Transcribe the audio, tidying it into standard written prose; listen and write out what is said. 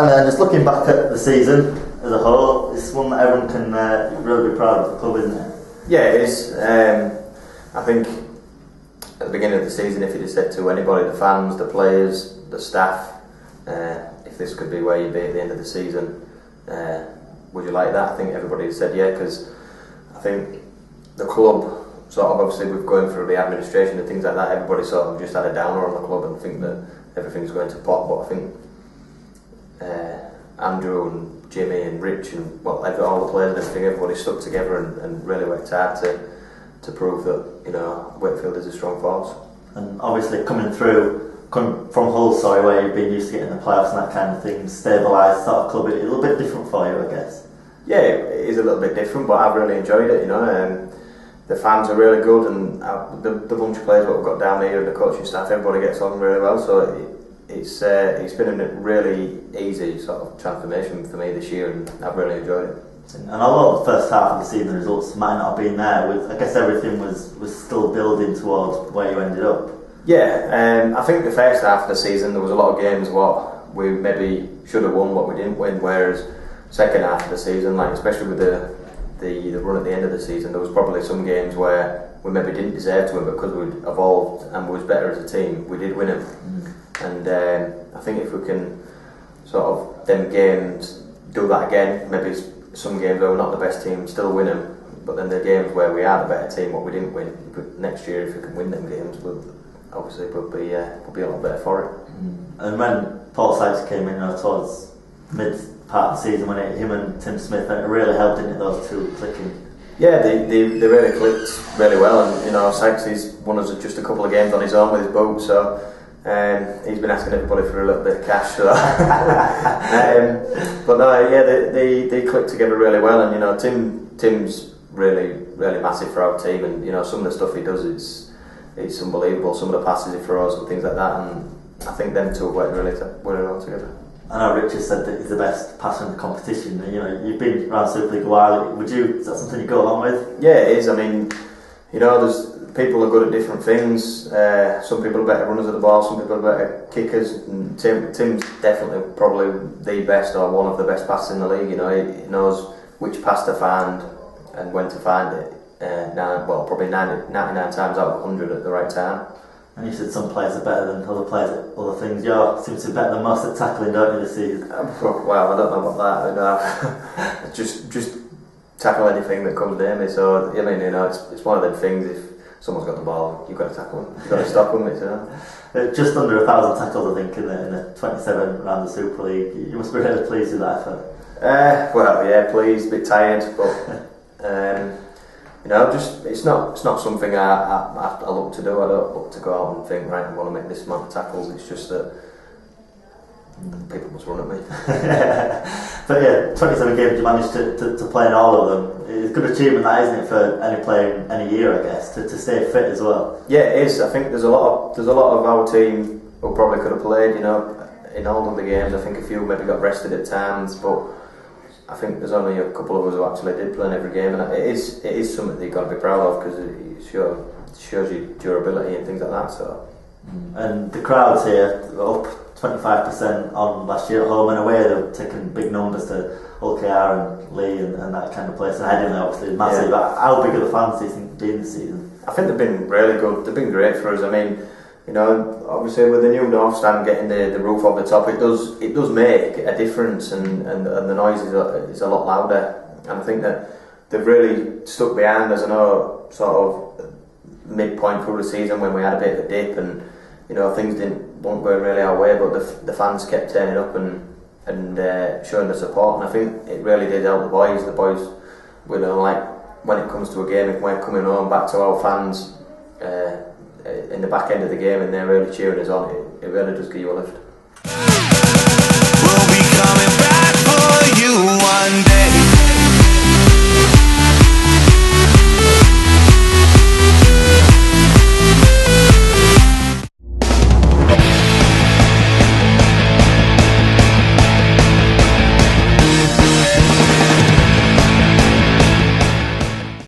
And just looking back at the season as a whole, it's one that everyone can really be proud of the club, isn't it? Yeah, it is. I think at the beginning of the season, if you'd have said to anybody, the fans, the players, the staff, if this could be where you'd be at the end of the season, would you like that? I think everybody said yeah, because I think the club, sort of obviously we're going through the administration and things like that, everybody sort of just had a downer on the club and think that everything's going to pot, but I think Andrew and Jimmy and Rich and all the players and everything, everybody stuck together and really worked hard to prove that, you know, Wakefield is a strong force. And obviously coming from Hull, where you've been used to getting the playoffs and that kind of thing, stabilised sort of club, it's a little bit different for you, I guess. Yeah, it is a little bit different, but I've really enjoyed it, you know. The fans are really good, and the bunch of players that we've got down here and the coaching staff, everybody gets on really well, so it's been a really easy sort of transformation for me this year, and I've really enjoyed it. And although the first half of the season the results might not have been there, I guess everything was still building towards where you ended up. Yeah, I think the first half of the season there was a lot of games what we maybe should have won, what we didn't win, whereas second half of the season, like especially with the run at the end of the season, there was probably some games where we maybe didn't deserve to win, but because we'd evolved and was better as a team, we did win them. And I think if we can sort of them games do that again, maybe some games where we're not the best team still win them, but then the games where we are the better team, what we didn't win, next year if we can win them games, we'll be a lot better for it. And when Paul Sykes came in towards mid part of the season, when him and Tim Smith, it really helped, didn't it, those two clicking? Yeah, they really clicked really well, and you know, Sykes, he's won us just a couple of games on his own with his boot, so he's been asking everybody for a little bit of cash, so but no, yeah, they clicked together really well, and you know, Tim's really massive for our team, and you know, some of the stuff he does, it's unbelievable, some of the passes he throws and things like that, and I think them two have worked really well together. I know Richard said that he's the best passer in the competition. You know, you've been around Super League a while. Is that something you go along with? Yeah, it is. I mean, you know, people are good at different things. Some people are better runners of the ball. Some people are better kickers. And Tim's definitely probably the best or one of the best passers in the league. You know, he knows which pass to find and when to find it. Probably 99 times out of 100 at the right time. And you said some players are better than other players at other things. You seem to be better than most at tackling, don't you, this season? Well, I don't know about that. I just tackle anything that comes near me. So I mean, you know, it's one of them things. If someone's got the ball, you've got to tackle them. You've got to stop them. Just under 1,000 tackles, I think, in the 27 round of the Super League. You must be really pleased with that effort. Well, yeah, pleased, a bit tired, but. You know, it's not something I look to do. I don't look to go out and think, right, I want to make this amount of tackles. It's just that people must run at me. But yeah, 27 games you managed to play in all of them. It's a good achievement, that, isn't it, for any player in any year, I guess, to stay fit as well. Yeah, it is. I think there's a lot of our team who probably could have played, you know, in all of the games. I think a few maybe got rested at times, but I think there's only a couple of us who actually did play in every game, and it is something that you've got to be proud of, because it shows you durability and things like that. So, and the crowds here up 25% on last year at home and away. They've taken big numbers to OKR and Lee and that kind of place, and Headingley obviously massive. Yeah. How big are the fans do you think being this season? I think they've been really good. They've been great for us. I mean, you know, obviously with the new North Stand getting the roof over the top, it does make a difference, and the noise is a lot louder. And I think that they've really stuck behind us. I know, sort of midpoint through the season when we had a bit of a dip, and you know, things weren't going really our way, but the fans kept turning up and showing the support, and I think it really did help the boys. The boys, you know, like when it comes to a game, if we're coming home back to our fans. In the back end of the game, and they're really cheering us on, it really does give you a lift. We'll be coming back for you one day.